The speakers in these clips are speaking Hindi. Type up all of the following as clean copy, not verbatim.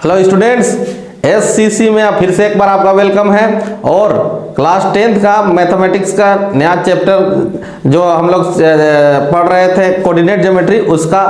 हेलो स्टूडेंट्स, एससीसी में फिर से एक बार आपका वेलकम है। और क्लास 10th का मैथमेटिक्स का नया चैप्टर जो हम लोग पढ़ रहे थे कोऑर्डिनेट ज्योमेट्री, उसका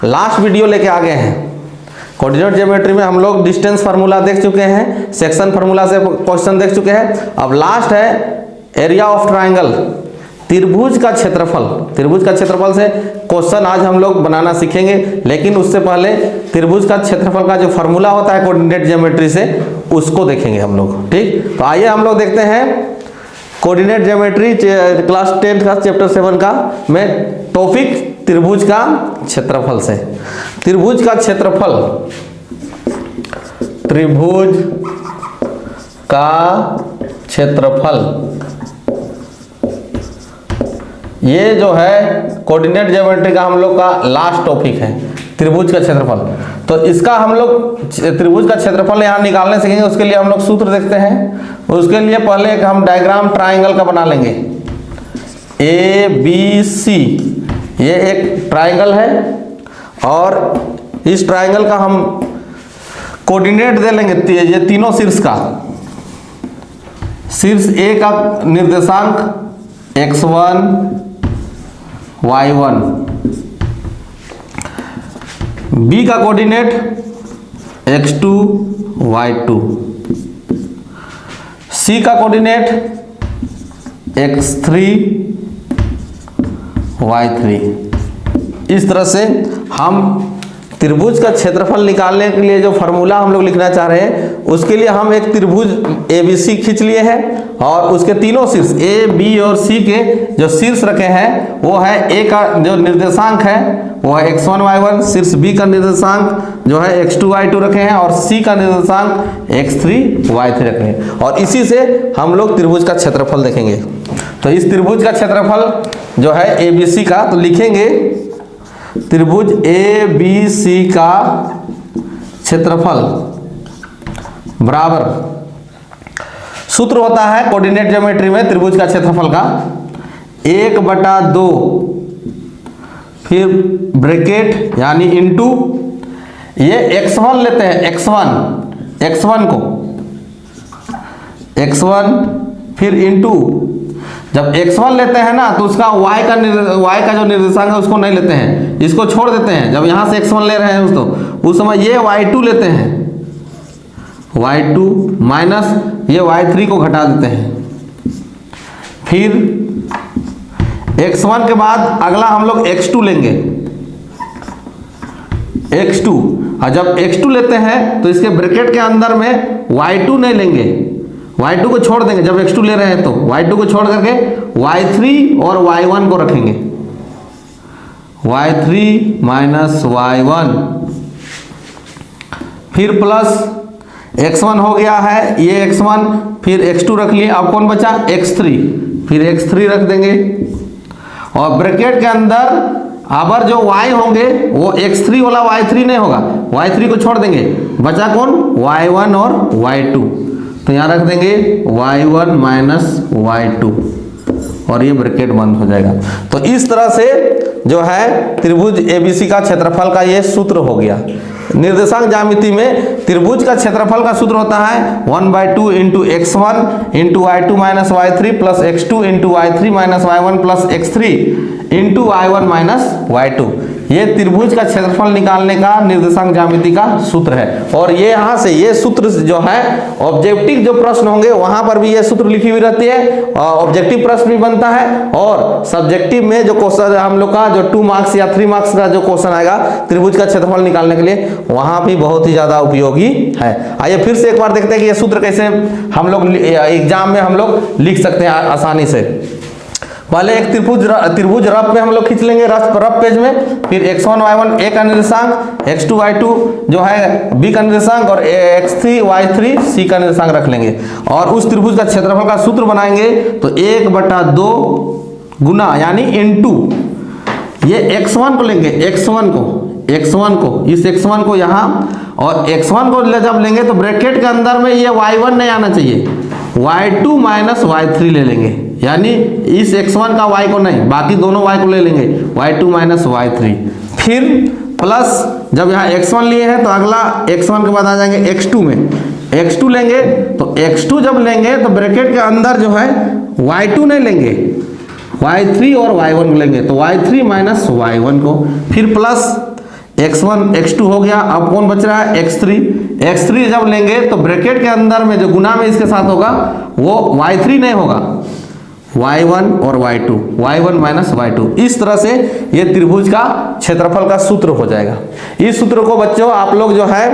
लास्ट वीडियो लेके आ गए हैं। कोऑर्डिनेट ज्योमेट्री में हम लोग डिस्टेंस फार्मूला देख चुके हैं, सेक्शन फार्मूला से क्वेश्चन देख चुके हैं। अब लास्ट है एरिया ऑफ ट्राइंगल, त्रिभुज का क्षेत्रफल। त्रिभुज का क्षेत्रफल से क्वेश्चन आज हम लोग बनाना सीखेंगे, लेकिन उससे पहले त्रिभुज का क्षेत्रफल का जो फार्मूला होता है कोऑर्डिनेट ज्योमेट्री से, उसको देखेंगे हम लोग। ठीक, तो आइए हम लोग देखते हैं कोऑर्डिनेट ज्योमेट्री क्लास 10 का चैप्टर 7 का में टॉपिक त्रिभुज का क्षेत्रफल से। त्रिभुज का क्षेत्रफल, त्रिभुज का क्षेत्रफल, ये जो है कोऑर्डिनेट ज्योमेट्री का हम लोग का लास्ट टॉपिक है, त्रिभुज का क्षेत्रफल। तो इसका हम लोग त्रिभुज का क्षेत्रफल यहाँ निकालने सीखेंगे। उसके लिए हम लोग सूत्र देखते हैं। उसके लिए पहले एक हम डायग्राम ट्राइंगल का बना लेंगे। ए बी सी, ये एक ट्राइंगल है और इस ट्राइंगल का हम कोऑर्डिनेट दे लेंगे ये तीनों शीर्ष का। शीर्ष ए का निर्देशांक x1 y1, बी का कोऑर्डिनेट x2 y2, सी का कोऑर्डिनेट x3 y3। इस तरह से हम त्रिभुज का क्षेत्रफल निकालने के लिए जो फार्मूला हम लोग लिखना चाह रहे हैं, उसके लिए हम एक त्रिभुज ABC खींच लिए हैं और उसके तीनों शीर्ष A, B और C के जो शीर्ष रखे हैं वो है A का जो निर्देशांक है वो है x1 y1, शीर्ष B का निर्देशांक जो है x2 y2 रखे हैं और C का निर्देशांक x3 y3 रखे हैं। और इसी से हम लोग त्रिभुज का क्षेत्रफल देखेंगे। तो इस त्रिभुज का क्षेत्रफल जो है ABC का, तो लिखेंगे त्रिभुज ABC का क्षेत्रफल बराबर, सूत्र होता है कोऑर्डिनेट ज्योमेट्री में त्रिभुज का क्षेत्रफल का 1/2, फिर ब्रैकेट यानी इनटू, ये x1 लेते हैं, x1 को x1, फिर इनटू, जब x1 लेते हैं ना तो उसका y का जो निर्देशांक है उसको नहीं लेते हैं, इसको छोड़ देते हैं। जब यहाँ से x1 ले रहे हैं तो उस समय ये y2 लेते हैं, y2 माइनस ये y3 को घटा देते हैं। फिर x1 के बाद अगला हम लोग x2 लेंगे, x2, और जब x2 लेते हैं तो इसके ब्रैकेट के अंदर में y2 नहीं लेंगे, y2 को छोड़ देंगे। जब x2 ले रहे हैं तो y2 को छोड़ करके y3 और y1 को रखेंगे, y3 माइनस y1, फिर प्लस x1 हो गया है, ये x1, फिर x2 रख लिए। अब कौन बचा? x3, फिर x3 रख देंगे और ब्रैकेट के अंदर अब जो y होंगे वो x3 वाला y3 नहीं होगा, y3 को छोड़ देंगे, बचा कौन? y1 और y2। तो यहाँ रख देंगे y1 माइनस y2 और ये ब्रैकेट बंद हो जाएगा। तो इस तरह से जो है त्रिभुज ABC का क्षेत्रफल का ये सूत्र हो गया। निर्देशांक ज्यामिति में त्रिभुज का क्षेत्रफल का सूत्र होता है 1/2 into x1 into y2 minus y3 plus x2 into y3 minus y1 plus x3 into y1 minus y2। ये त्रिभुज का क्षेत्रफल निकालने का निर्देशांक ज्यामिति का सूत्र है। और ये यहाँ से ये सूत्र जो है ऑब्जेक्टिव जो प्रश्न होंगे वहां पर भी ये सूत्र लिखी हुई रहती है, ऑब्जेक्टिव प्रश्न भी बनता है और सब्जेक्टिव में जो क्वेश्चन हम लोग का जो 2 मार्क्स या 3 मार्क्स का जो क्वेश्चन आएगा त्रिभुज का क्षेत्रफल निकालने के लिए, वहां भी बहुत ही ज्यादा उपयोगी है। आइए फिर से एक बार देखते हैं कि ये सूत्र कैसे हम लोग एग्जाम में हम लोग लिख सकते हैं आसानी से। पहले एक त्रिभुज रफ में हम लोग खींच लेंगे, रफ पेज में। फिर x1 y1 a का निर्देशांक, x2 y2 जो है b का निर्देशांक और x3 y3 c का निर्देशांक रख लेंगे और उस त्रिभुज का क्षेत्रफल का सूत्र बनाएंगे। तो 1/2 गुना यानी इनटू, ये x1 को लेंगे, x1 को इस x1 को यहाँ, और x1 को जब लेंगे तो ब्रैकेट के अंदर में ये y1 नहीं आना चाहिए, y2 माइनस y3 ले लेंगे, यानी इस x1 का y को नहीं, बाकी दोनों y को ले लेंगे, y2 माइनस y3। फिर प्लस जब यहाँ x1 लिए हैं तो अगला x1 के बाद आ जाएंगे x2 में, x2 लेंगे तो x2 जब लेंगे तो ब्रैकेट के अंदर जो है y2 नहीं लेंगे, y3 और y1 को लेंगे, तो y3 माइनस y1 को, फिर प्लस x1 x2 हो गया। अब कौन बच रहा है x3, x3 जब लेंगे तो ब्रैकेट के अंदर में जो गुना में इसके साथ होगा वो y3 नहीं होगा, y1 और y2, y1 माइनस y2। इस तरह से ये त्रिभुज का क्षेत्रफल का सूत्र हो जाएगा। इस सूत्र को बच्चों आप लोग जो है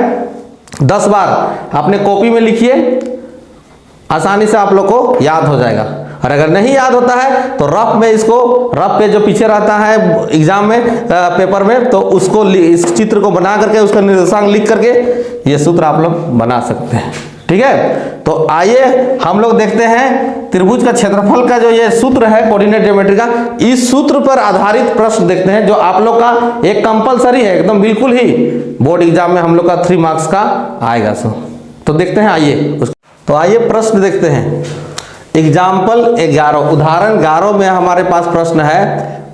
10 बार अपने कॉपी में लिखिए, आसानी से आप लोग को याद हो जाएगा। और अगर नहीं याद होता है तो रफ में इसको, रफ पे जो पीछे रहता है एग्जाम में पेपर में, तो उसको इस चित्र को बना करके उसका निर्देशांक लिख करके ये सूत्र आप लोग बना सकते हैं। ठीक है, तो आइए हम लोग देखते हैं त्रिभुज का क्षेत्रफल का जो ये सूत्र है कोऑर्डिनेट ज्योमेट्री का, इस सूत्र पर आधारित प्रश्न देखते हैं जो आप लोग का एक कंपलसरी है, एकदम बिल्कुल ही बोर्ड एग्जाम में हम लोग का 3 मार्क्स का आएगा। तो देखते हैं, आइए तो आइए प्रश्न देखते हैं। एग्जाम्पल 11, उदाहरण 11 में हमारे पास प्रश्न है,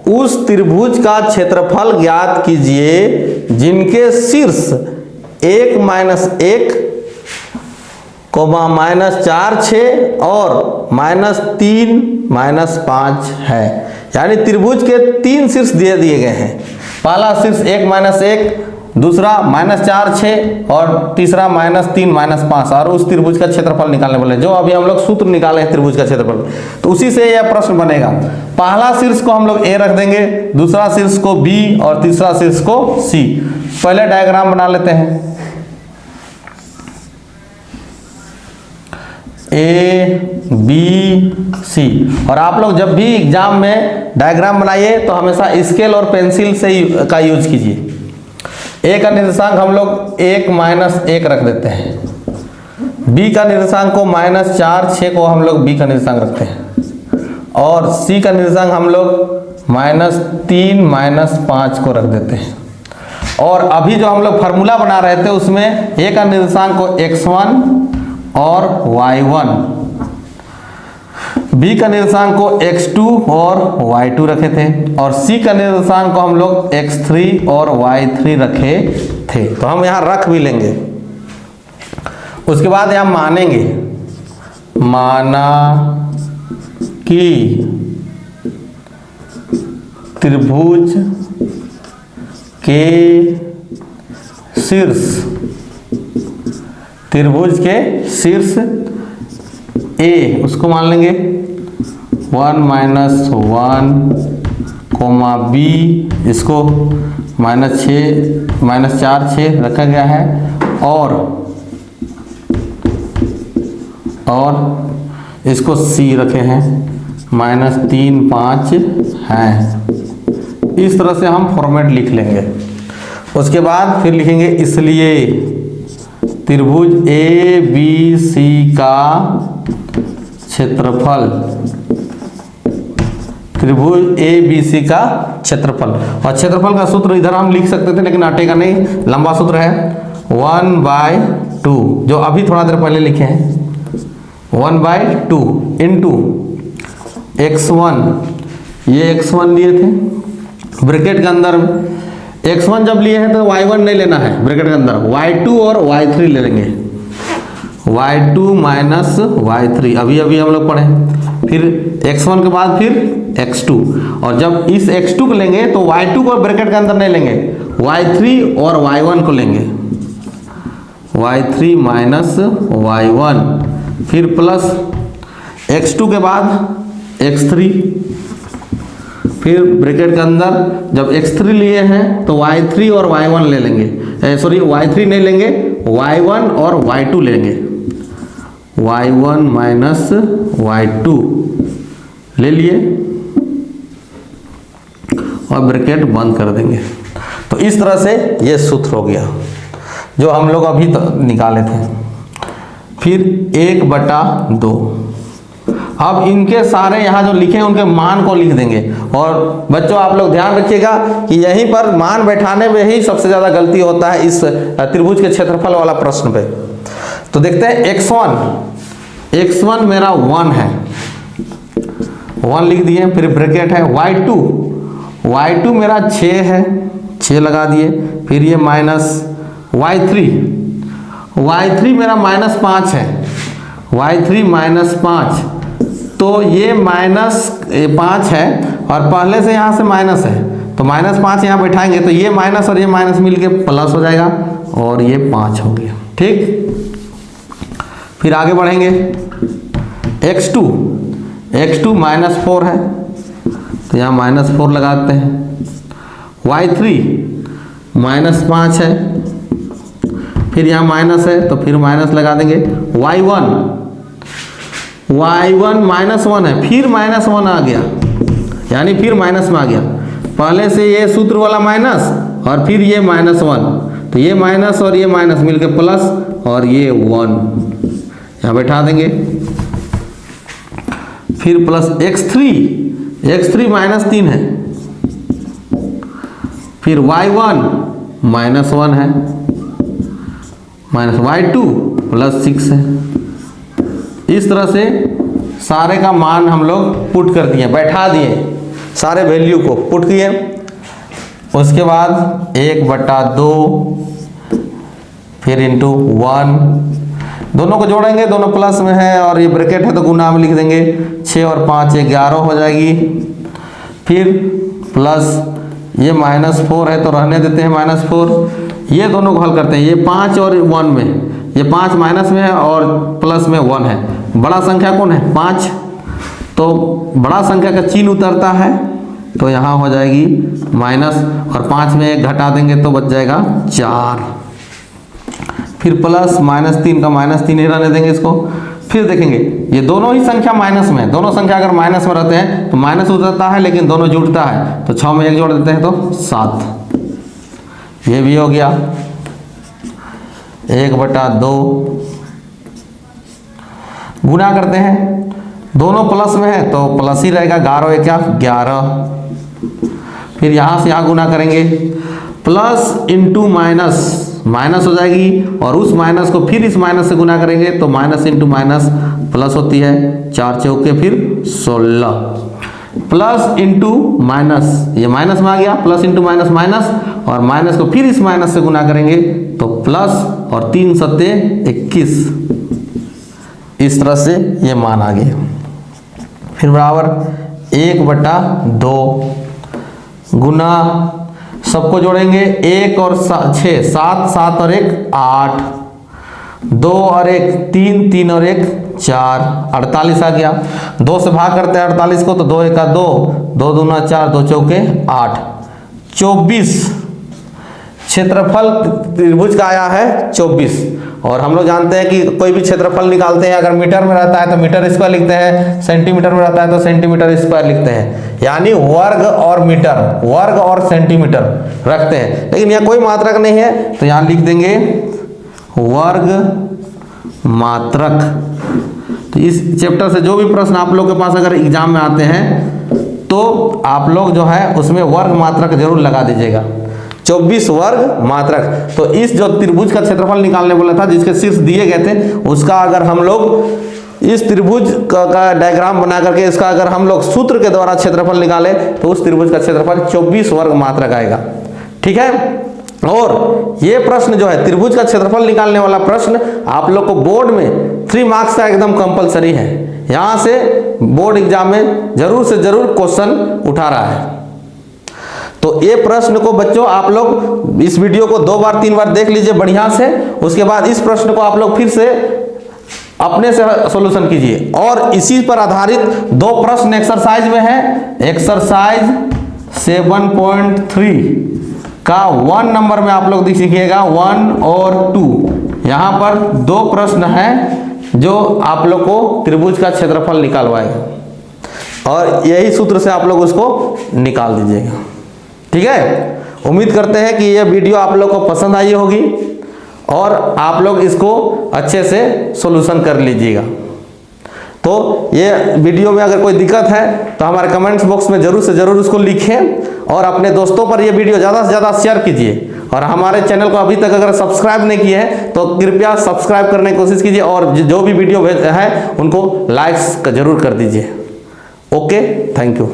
उस त्रिभुज का क्षेत्रफल ज्ञात कीजिए जिनके शीर्ष 1 माइनस 1 माइनस 4 6 और माइनस 3 माइनस 5 है। यानी त्रिभुज के 3 शीर्ष दिए गए हैं। पहला शीर्ष 1 माइनस 1, दूसरा माइनस 4 6 और तीसरा माइनस 3 माइनस 5, और उस त्रिभुज का क्षेत्रफल निकालने वाले जो अभी हम लोग सूत्र निकाले हैं त्रिभुज का क्षेत्रफल, तो उसी से यह प्रश्न बनेगा। पहला शीर्ष को हम लोग A रख देंगे, दूसरा शीर्ष को B और तीसरा शीर्ष को C। पहले डायग्राम बना लेते हैं, A B C। और आप लोग जब भी एग्जाम में डायग्राम बनाइए तो हमेशा स्केल और पेंसिल से का यूज कीजिए। A का निर्देशांक हम लोग 1 माइनस 1 रख देते हैं, B का निर्देशांक को माइनस 4 6 को हम लोग B का निर्देशांक रखते हैं, और C का निर्देशांक हम लोग माइनस 3 माइनस 5 को रख देते हैं। और अभी जो हम लोग फार्मूला बना रहे थे उसमें A का निर्देशांक को x1 और y1, B का निर्देशांक को x2 और y2 रखे थे, और C का निर्देशांक को हम लोग x3 और y3 रखे थे। तो हम यहाँ रख भी लेंगे। उसके बाद यहाँ मानेंगे, माना कि त्रिभुज के शीर्ष A उसको मान लेंगे 1 माइनस 1 B, इसको माइनस 4 6 रखा गया है, और इसको C रखे हैं माइनस 3 5 है। इस तरह से हम फॉर्मेट लिख लेंगे। उसके बाद फिर लिखेंगे, इसलिए त्रिभुज ABC का क्षेत्रफल, त्रिभुज ABC का क्षेत्रफल, और क्षेत्रफल का सूत्र इधर हम लिख सकते थे लेकिन अटेगा नहीं, लंबा सूत्र है 1/2, जो अभी थोड़ा देर पहले लिखे हैं, 1/2 इंटू x1, ये x1 लिए थे ब्रैकेट के अंदर में, x1 जब लिए हैं तो y1 नहीं लेना है ब्रैकेट के अंदर, y2 और y3 ले लेंगे, y2 माइनस y3 अभी हम लोग पढ़े। फिर x1 के बाद फिर x2, और जब इस x2 को लेंगे तो y2 को ब्रैकेट के अंदर नहीं लेंगे, y3 और y1 को लेंगे, y3 माइनस y1, फिर प्लस x2 के बाद x3, फिर ब्रैकेट के अंदर जब x3 लिए हैं तो y3 और y1 ले लेंगे, सॉरी y3 नहीं लेंगे, y1 और y2 लेंगे, y1 माइनस y2 ले लिए और ब्रैकेट बंद कर देंगे। तो इस तरह से ये सूत्र हो गया जो हम लोग अभी निकाले थे। फिर 1/2, अब इनके सारे यहाँ जो लिखे हैं उनके मान को लिख देंगे। और बच्चों आप लोग ध्यान रखिएगा कि यहीं पर मान बैठाने में ही सबसे ज़्यादा गलती होता है इस त्रिभुज के क्षेत्रफल वाला प्रश्न पे। तो देखते हैं x1 मेरा 1 है, 1 लिख दिए, फिर ब्रैकेट है y2 मेरा 6 है, 6 लगा दिए। फिर ये माइनस y3 मेरा -5 है, y3 -5, तो ये -5 है और पहले से यहाँ से माइनस है, तो -5 यहाँ बैठाएंगे तो ये माइनस और ये माइनस मिलके प्लस हो जाएगा और ये 5 हो गया। ठीक, फिर आगे बढ़ेंगे। x2 -4 है तो यहाँ -4 लगाते हैं। y3 -5 है, फिर यहाँ माइनस है तो फिर माइनस लगा देंगे। y1 -1 है, फिर -1 आ गया, यानी फिर माइनस में आ गया। पहले से ये सूत्र वाला माइनस और फिर ये -1, तो ये माइनस और ये माइनस मिलके प्लस और ये 1 यहाँ बैठा देंगे। फिर प्लस x3 -3 है, फिर y1 -1 है, माइनस y2 +6 है। इस तरह से सारे का मान हम लोग पुट कर दिए, बैठा दिए, सारे वैल्यू को पुट किए। उसके बाद 1/2 फिर इंटू 1, दोनों को जोड़ेंगे, दोनों प्लस में है और ये ब्रैकेट है तो गुना में लिख देंगे। 6 और 5 11 हो जाएगी। फिर प्लस ये -4 है तो रहने देते हैं -4। ये दोनों को हल करते हैं, ये 5 और 1 में, ये 5 माइनस में है और प्लस में 1 है। बड़ा संख्या कौन है? 5, तो बड़ा संख्या का चिन्ह उतरता है तो यहाँ हो जाएगी माइनस और 5 में 1 घटा देंगे तो बच जाएगा 4। फिर प्लस -3 का -3 ही रहने देंगे इसको। फिर देखेंगे ये दोनों ही संख्या माइनस में है, दोनों संख्या अगर माइनस में रहते हैं तो माइनस उतरता है लेकिन दोनों जुड़ता है, तो 6 में 1 जोड़ देते हैं तो 7। ये भी हो गया 1/2। गुना करते हैं, दोनों प्लस में है तो प्लस ही रहेगा, 11 क्या 11। फिर यहाँ से यहाँ गुना करेंगे, प्लस इंटू माइनस, माइनस हो जाएगी और उस माइनस को फिर इस माइनस से गुना करेंगे तो माइनस इंटू माइनस प्लस होती है। 4 चौके फिर 16, प्लस इंटू माइनस, ये माइनस में आ गया, प्लस इंटू माइनस माइनस और माइनस को फिर इस माइनस से गुना करेंगे तो प्लस और 3 सत्ते 21। इस तरह से ये मान आ गया। फिर बराबर 1/2 गुना, सबको जोड़ेंगे, 1 और 6 7, 7 और 1 8, 2 और 1 3, 3 और 1 4, 48 आ गया। 2 से भाग करते हैं 48 को तो 2 1 2, 2 दूना 4, 2 चौके 8, 24 क्षेत्रफल त्रिभुज का आया है 24। और हम लोग जानते हैं कि कोई भी क्षेत्रफल निकालते हैं अगर मीटर में रहता है तो मीटर स्क्वायर लिखते हैं, सेंटीमीटर में रहता है तो सेंटीमीटर स्क्वायर लिखते हैं, यानी वर्ग और मीटर, वर्ग और सेंटीमीटर रखते हैं। लेकिन यहाँ कोई मात्रक नहीं है तो यहाँ लिख देंगे वर्ग मात्रक। तो इस चैप्टर से जो भी प्रश्न आप लोग के पास अगर एग्जाम में आते हैं तो आप लोग जो है उसमें वर्ग मात्रक जरूर लगा दीजिएगा, 24 वर्ग मात्रक। तो इस जो त्रिभुज का क्षेत्रफल निकालने बोला था जिसके शीर्ष दिए गए थे, उसका अगर हम लोग इस त्रिभुज का डायग्राम बना करके इसका अगर हम लोग सूत्र के द्वारा क्षेत्रफल निकाले तो उस त्रिभुज का क्षेत्रफल 24 वर्ग मात्रक आएगा। ठीक है, और ये प्रश्न जो है त्रिभुज का क्षेत्रफल निकालने वाला प्रश्न आप लोग को बोर्ड में 3 मार्क्स का एकदम कंपलसरी है। यहाँ से बोर्ड एग्जाम में जरूर से जरूर क्वेश्चन उठा रहा है। तो ये प्रश्न को बच्चों आप लोग इस वीडियो को 2 बार 3 बार देख लीजिए बढ़िया से। उसके बाद इस प्रश्न को आप लोग फिर से अपने से सॉल्यूशन कीजिए। और इसी पर आधारित 2 प्रश्न एक्सरसाइज में है। एक्सरसाइज 7.3 का 1 नंबर में आप लोग सीखिएगा 1 और 2। यहाँ पर 2 प्रश्न हैं जो आप लोग को त्रिभुज का क्षेत्रफल निकालवाएगा और यही सूत्र से आप लोग उसको निकाल दीजिएगा। ठीक है, उम्मीद करते हैं कि यह वीडियो आप लोग को पसंद आई होगी और आप लोग इसको अच्छे से सॉल्यूशन कर लीजिएगा। तो ये वीडियो में अगर कोई दिक्कत है तो हमारे कमेंट्स बॉक्स में जरूर से जरूर उसको लिखें और अपने दोस्तों पर ये वीडियो ज़्यादा से ज़्यादा शेयर कीजिए। और हमारे चैनल को अभी तक अगर सब्सक्राइब नहीं किए हैं तो कृपया सब्सक्राइब करने की कोशिश कीजिए और जो भी वीडियो है उनको लाइक्स जरूर कर दीजिए। Okay, thank you.